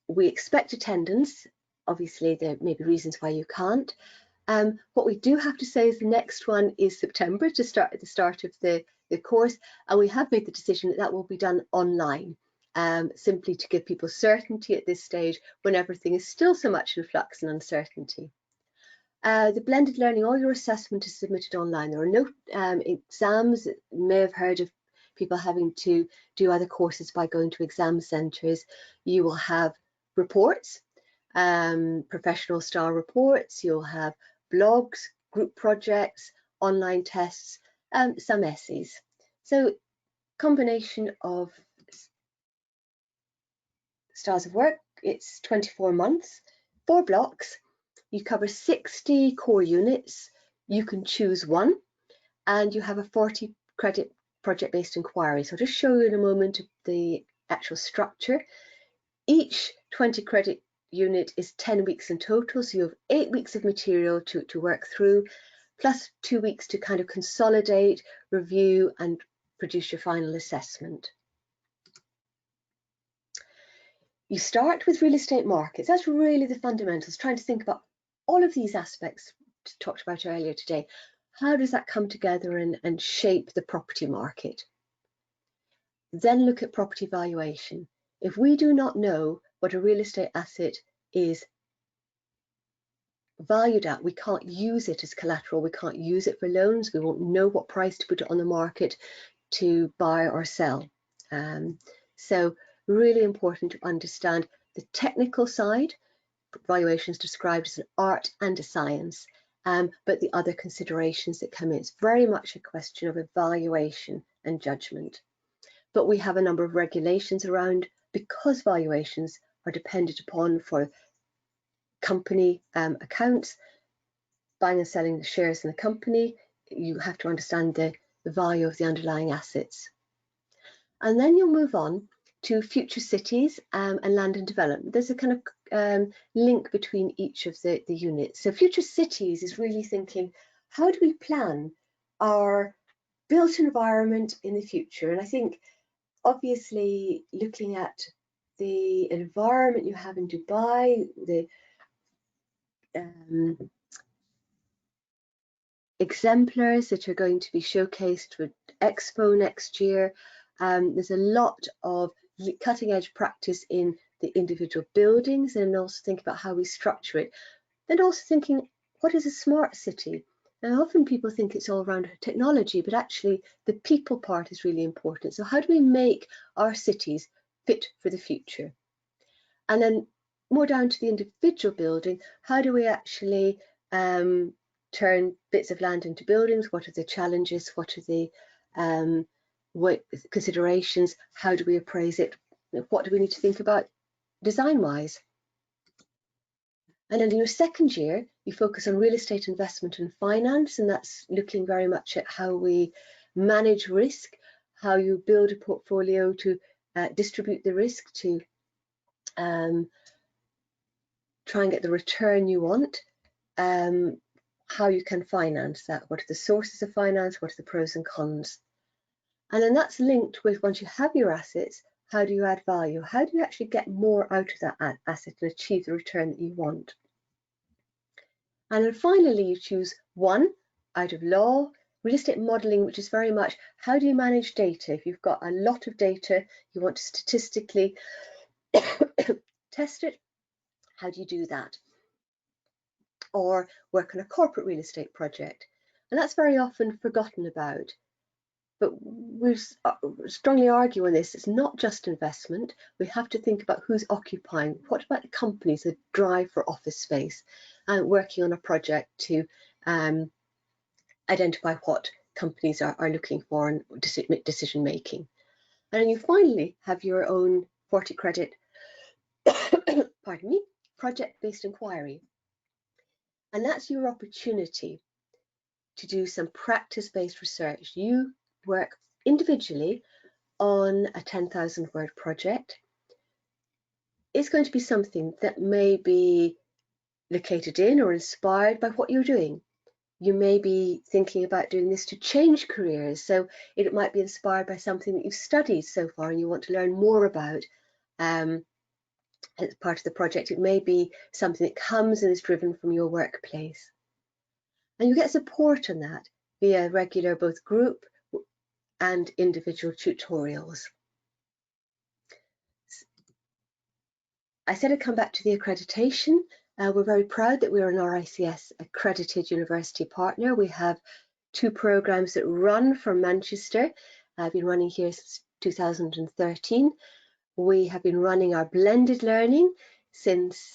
We expect attendance. Obviously, there may be reasons why you can't. What we do have to say is the next one is September, to start at the start of the course, and we have made the decision that that will be done online, simply to give people certainty at this stage when everything is still so much in flux and uncertainty. The blended learning, all your assessment is submitted online. There are no exams. You may have heard of people having to do other courses by going to exam centres. You will have reports, professional style reports. You'll have blogs, group projects, online tests, some essays. So combination of styles of work. It's 24 months, 4 blocks. You cover 60 core units. You can choose one, and you have a 40 credit project-based inquiry. So I'll just show you in a moment the actual structure. Each 20 credit unit is 10 weeks in total, so you have 8 weeks of material to work through, plus 2 weeks to kind of consolidate, review, and produce your final assessment. You start with real estate markets. That's really the fundamentals, trying to think about all of these aspects talked about earlier today. How does that come together and shape the property market? Then look at property valuation. If we do not know what a real estate asset is valued at, we can't use it as collateral, we can't use it for loans, we won't know what price to put it on the market to buy or sell. So really important to understand the technical side. Valuation is described as an art and a science, but the other considerations that come in, it's very much a question of evaluation and judgment. But we have a number of regulations around, because valuations are dependent upon for company accounts, buying and selling the shares in the company. You have to understand the value of the underlying assets. And then you'll move on to future cities and land and development. There's a kind of link between each of the units. So future cities is really thinking, how do we plan our built environment in the future? And I think obviously looking at the environment you have in Dubai, the exemplars that are going to be showcased with Expo next year. There's a lot of cutting edge practice in the individual buildings, and also think about how we structure it. And also thinking, what is a smart city? Now, often people think it's all around technology, but actually the people part is really important. So how do we make our cities fit for the future? And then more down to the individual building, how do we actually turn bits of land into buildings? What are the challenges? What are the considerations? How do we appraise it? What do we need to think about design-wise? And then in your second year, you focus on real estate investment and finance, and that's looking very much at how we manage risk, how you build a portfolio to distribute the risk, to try and get the return you want, how you can finance that, what are the sources of finance, what are the pros and cons. And then that's linked with, once you have your assets, how do you add value? How do you actually get more out of that asset and achieve the return that you want? And then finally, you choose one out of law, real estate modelling, which is very much, how do you manage data? If you've got a lot of data, you want to statistically test it, how do you do that? or work on a corporate real estate project. And that's very often forgotten about. But we strongly argue on this. It's not just investment. We have to think about who's occupying. What about the companies that drive for office space and working on a project to identify what companies are looking for and decision making. And then you finally have your own 40 credit pardon me, project-based inquiry. And that's your opportunity to do some practice-based research. You work individually on a 10,000 word project. It's going to be something that may be located in or inspired by what you're doing. You may be thinking about doing this to change careers. So it might be inspired by something that you've studied so far and you want to learn more about as part of the project. It may be something that comes and is driven from your workplace. And you get support on that via regular both group and individual tutorials. I said I'd come back to the accreditation. We're very proud that we're an RICS-accredited university partner. We have 2 programs that run from Manchester. I've been running here since 2013. We have been running our blended learning since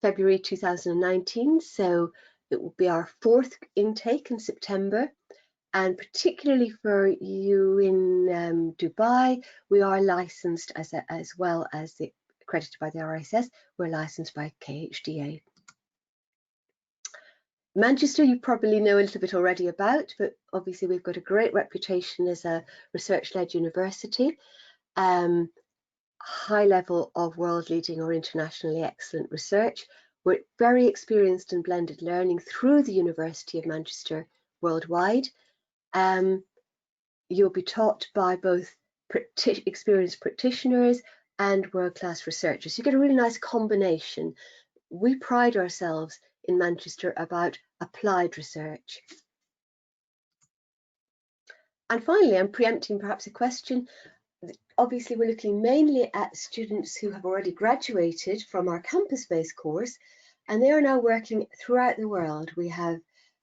February 2019, so it will be our 4th intake in September. And particularly for you in Dubai, we are licensed as well as accredited by the RICS. We're licensed by FHEA. Manchester, you probably know a little bit already about, but obviously we've got a great reputation as a research-led university. High level of world-leading or internationally excellent research. We're very experienced in blended learning through the University of Manchester worldwide. You'll be taught by both experienced practitioners and world-class researchers. You get a really nice combination. We pride ourselves in Manchester about applied research. And finally, I'm preempting perhaps a question. Obviously, we're looking mainly at students who have already graduated from our campus-based course, and they are now working throughout the world.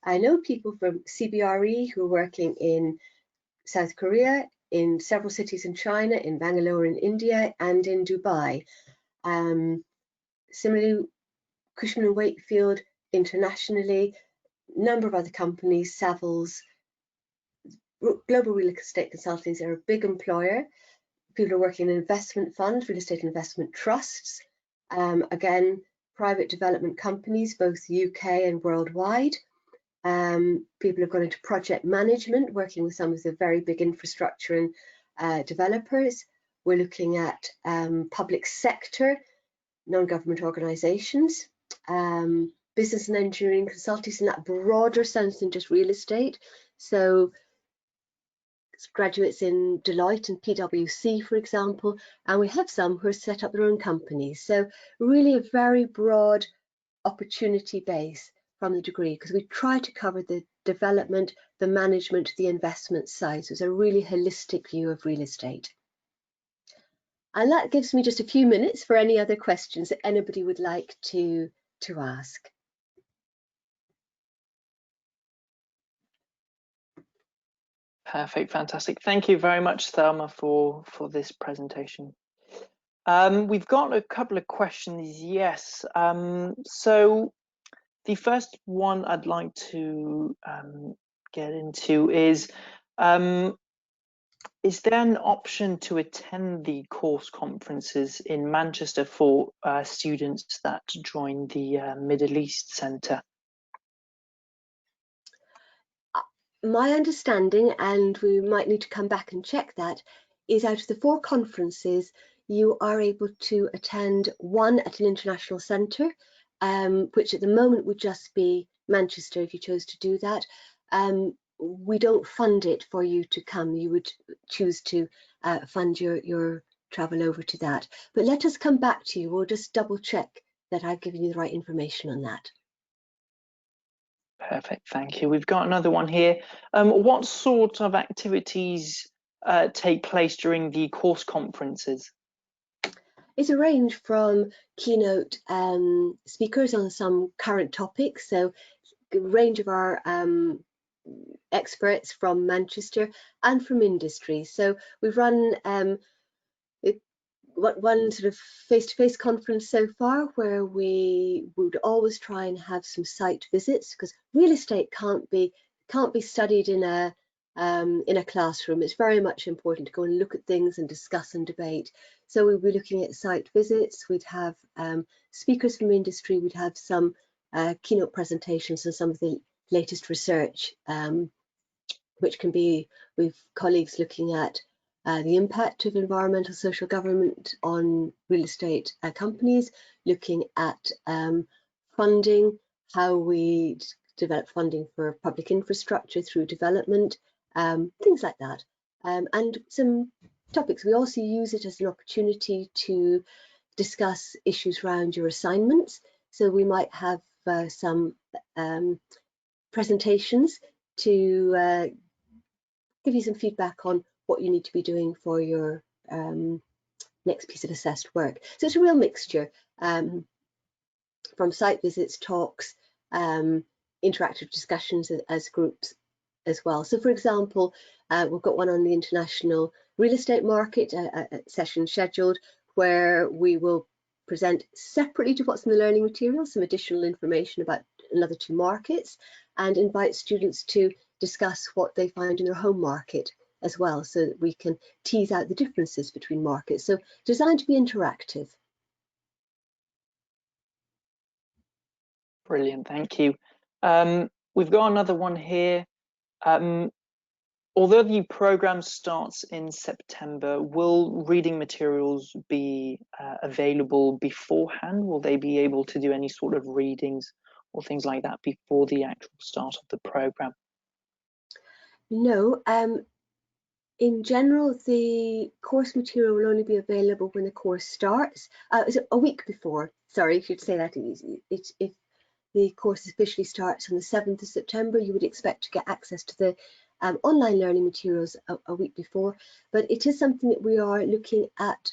I know people from CBRE who are working in South Korea, in several cities in China, in Bangalore in India, and in Dubai. Similarly, Cushman & Wakefield internationally, a number of other companies, Savills, global real estate consultants are a big employer. People are working in investment funds, real estate investment trusts, again, private development companies, both UK and worldwide. People have gone into project management, working with some of the very big infrastructure and developers. We're looking at public sector, non-government organisations, business and engineering consultants in that broader sense than just real estate. So graduates in Deloitte and PwC, for example, and we have some who have set up their own companies. So really a very broad opportunity base from the degree, because we try to cover the development, the management, the investment side. So it's a really holistic view of real estate. And that gives me just a few minutes for any other questions that anybody would like to ask. Perfect, fantastic. Thank you very much, Selma, for this presentation. We've got a couple of questions, yes. So the first one I'd like to get into is there an option to attend the course conferences in Manchester for students that join the Middle East Centre? My understanding, and we might need to come back and check that, is out of the 4 conferences, you are able to attend one at an international centre, which at the moment would just be Manchester if you chose to do that. We don't fund it for you to come. You would choose to fund your travel over to that. But let us come back to you. We'll just double check that I've given you the right information on that. Perfect, thank you. We've got another one here. What sort of activities take place during the course conferences? It's a range from keynote speakers on some current topics, so a range of our experts from Manchester and from industry. So we've run one sort of face-to-face conference so far, where we would always try and have some site visits, because real estate can't be studied in a classroom. It's very much important to go and look at things and discuss and debate. So we'll be looking at site visits. We'd have speakers from industry. We'd have some keynote presentations and some of the latest research, which can be with colleagues looking at the impact of environmental social government on real estate companies, looking at funding, how we develop funding for public infrastructure through development, things like that. And some topics. We also use it as an opportunity to discuss issues around your assignments. So we might have some presentations to give you some feedback on what you need to be doing for your next piece of assessed work. So it's a real mixture from site visits, talks, interactive discussions as groups as well. So for example, we've got one on the international real estate market, a session scheduled, where we will present separately to what's in the learning material some additional information about another 2 markets, and invite students to discuss what they find in their home market as well, so that we can tease out the differences between markets. So designed to be interactive. Brilliant, thank you. We've got another one here. Although the program starts in September, will reading materials be available beforehand? Will they be able to do any sort of readings or things like that before the actual start of the program? No. In general, the course material will only be available when the course starts. Is it a week before? Sorry, if you'd say that easy. If the course officially starts on the 7th of September, you would expect to get access to the online learning materials a week before, but it is something that we are looking at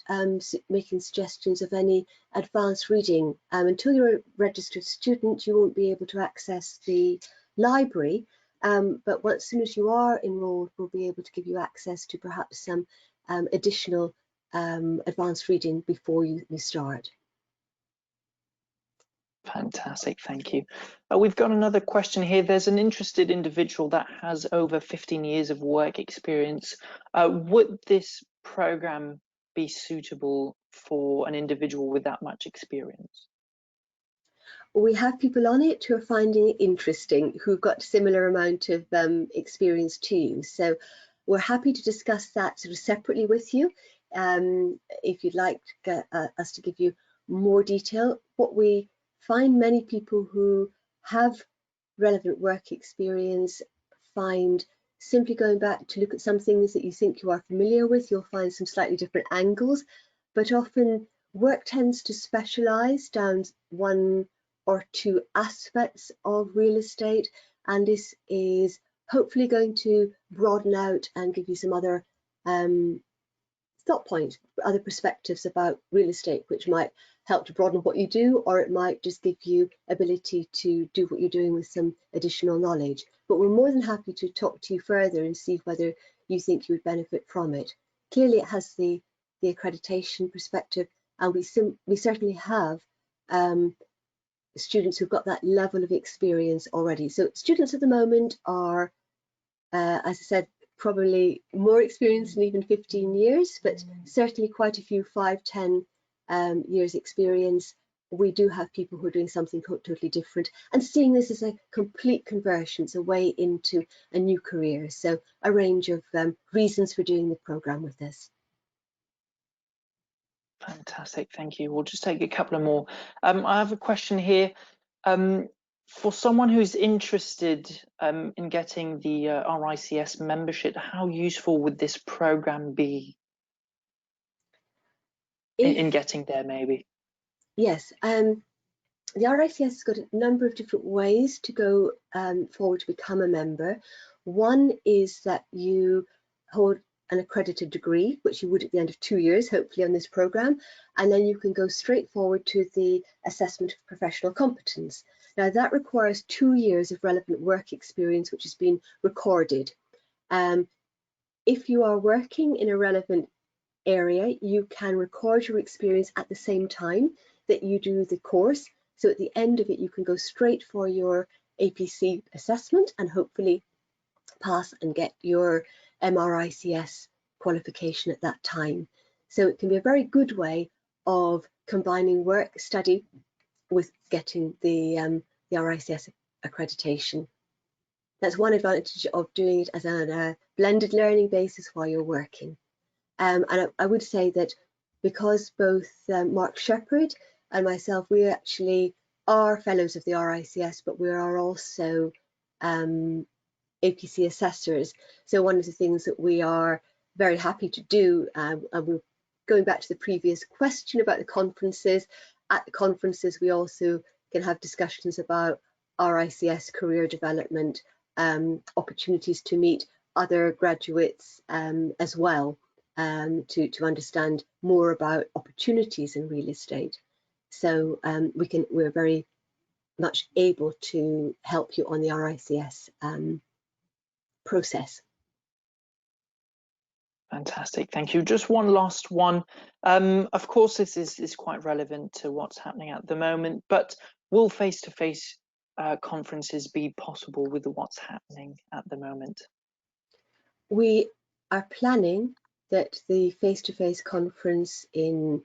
making suggestions of any advanced reading. Until you're a registered student, you won't be able to access the library, but as soon as you are enrolled, we'll be able to give you access to perhaps some additional advanced reading before you start. Fantastic, thank you. We've got another question here. There's an interested individual that has over 15 years of work experience. Would this program be suitable for an individual with that much experience? We have people on it who are finding it interesting, who've got a similar amount of experience to you. So we're happy to discuss that sort of separately with you. If you'd like us to give you more detail, what we find many people who have relevant work experience find simply going back to look at some things that you think you are familiar with, you'll find some slightly different angles, but often work tends to specialise down 1 or 2 aspects of real estate, and this is hopefully going to broaden out and give you some other thought points, other perspectives about real estate, which might help to broaden what you do, or it might just give you ability to do what you're doing with some additional knowledge. But we're more than happy to talk to you further and see whether you think you would benefit from it. Clearly it has the accreditation perspective, and we certainly have students who've got that level of experience already. So students at the moment are, as I said, probably more experienced than even 15 years, but certainly quite a few 5-10 years experience. We do have people who are doing something totally different and seeing this as a complete conversion, it's a way into a new career. So a range of reasons for doing the program with this. Fantastic, thank you. We'll just take a couple of more. I have a question here. For someone who's interested in getting the RICS membership, how useful would this program be in getting there, maybe? Yes, the RICS has got a number of different ways to go forward to become a member. One is that you an accredited degree, which you would at the end of 2 years, hopefully, on this programme, and then you can go straight forward to the assessment of professional competence. Now, that requires 2 years of relevant work experience, which has been recorded. If you are working in a relevant area, you can record your experience at the same time that you do the course. So at the end of it, you can go straight for your APC assessment and hopefully pass and get your MRICS qualification at that time. So it can be a very good way of combining work study with getting the RICS accreditation. That's one advantage of doing it as a blended learning basis while you're working. And I would say that because both Mark Shepherd and myself, we actually are fellows of the RICS, but we are also APC assessors. So one of the things that we are very happy to do, and we're going back to the previous question about the conferences, at the conferences we also can have discussions about RICS career development, opportunities to meet other graduates as well, to understand more about opportunities in real estate. So we're very much able to help you on the RICS process. Fantastic, thank you. Just one last one. Of course, this is quite relevant to what's happening at the moment, but will face-to-face conferences be possible with what's happening at the moment? We are planning that the face-to-face conference in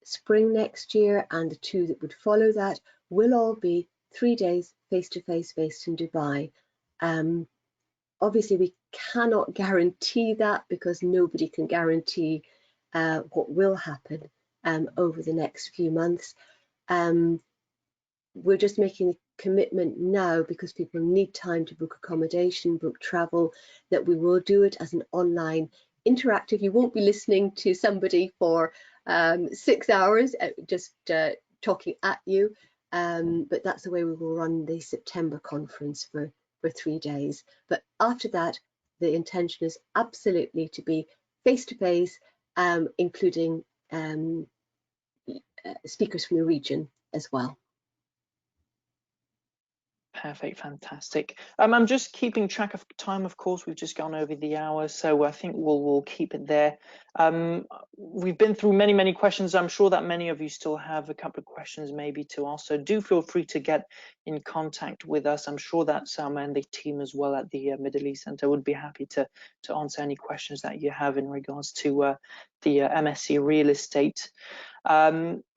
spring next year and the 2 that would follow that will all be 3 days face-to-face based in Dubai. Obviously, we cannot guarantee that because nobody can guarantee what will happen over the next few months. We're just making a commitment now because people need time to book accommodation, book travel, that we will do it as an online interactive. You won't be listening to somebody for 6 hours just talking at you, but that's the way we will run the September conference for 3 days. But after that, the intention is absolutely to be face-to-face, including speakers from the region as well. Perfect, fantastic. I'm just keeping track of time. Of course, we've just gone over the hour, so I think we'll keep it there. We've been through many questions. I'm sure that many of you still have a couple of questions maybe to ask, so do feel free to get in contact with us. I'm sure that Selma and the team as well at the Middle East Centre would be happy to answer any questions that you have in regards to the MSc Real Estate.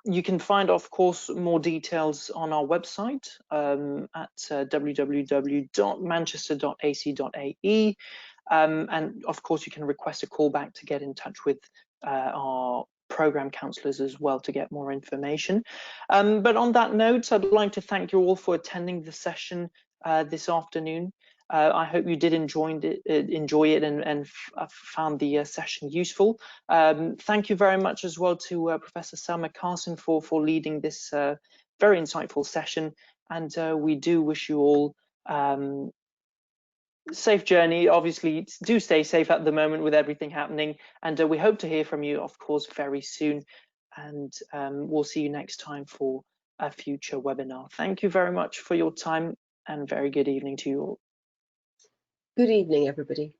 You can find, of course, more details on our website at www.manchester.ac.ae, and of course you can request a call back to get in touch with our program counsellors as well to get more information. But on that note, I'd like to thank you all for attending the session this afternoon. I hope you did enjoy it and found the session useful. Thank you very much as well to Professor Selma Carson for leading this very insightful session, and we do wish you all safe journey. Obviously, do stay safe at the moment with everything happening, and we hope to hear from you, of course, very soon, and we'll see you next time for a future webinar. Thank you very much for your time, and very good evening to you all. Good evening, everybody.